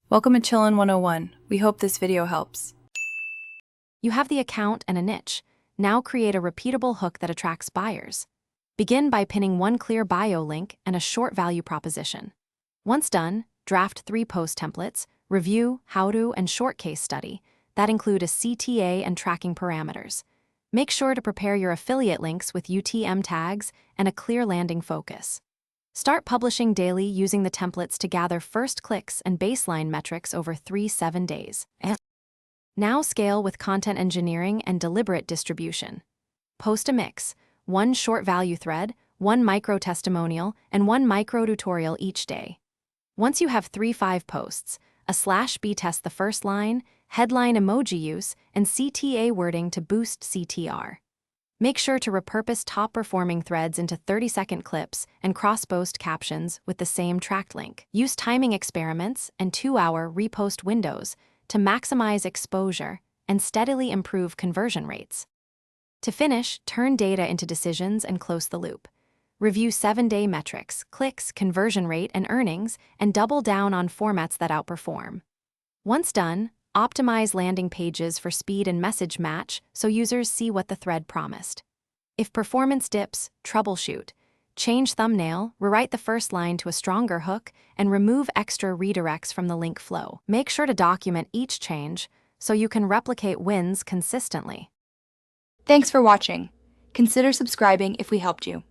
Welcome to Chillin' 101. We hope this video helps. You have the account and a niche. Now create a repeatable hook that attracts buyers. Begin by pinning one clear bio link and a short value proposition. Once done, draft 3 post templates, review, how-to, and short case study that include a CTA and tracking parameters. Make sure to prepare your affiliate links with UTM tags and a clear landing focus. Start publishing daily using the templates to gather first clicks and baseline metrics over 3-7 days. Now scale with content engineering and deliberate distribution. Post a mix, 1 short value thread, 1 micro testimonial, and 1 micro tutorial each day. Once you have 3-5 posts, /B test the first line, headline emoji use, and CTA wording to boost CTR. Make sure to repurpose top-performing threads into 30-second clips and cross-post captions with the same tracked link. Use timing experiments and 2-hour repost windows to maximize exposure and steadily improve conversion rates. To finish, turn data into decisions and close the loop. Review 7-day metrics, clicks, conversion rate, and earnings, and double down on formats that outperform. Once done, optimize landing pages for speed and message match so users see what the thread promised. If performance dips, troubleshoot. Change thumbnail, rewrite the first line to a stronger hook, and remove extra redirects from the link flow. Make sure to document each change so you can replicate wins consistently. Thanks for watching. Consider subscribing if we helped you.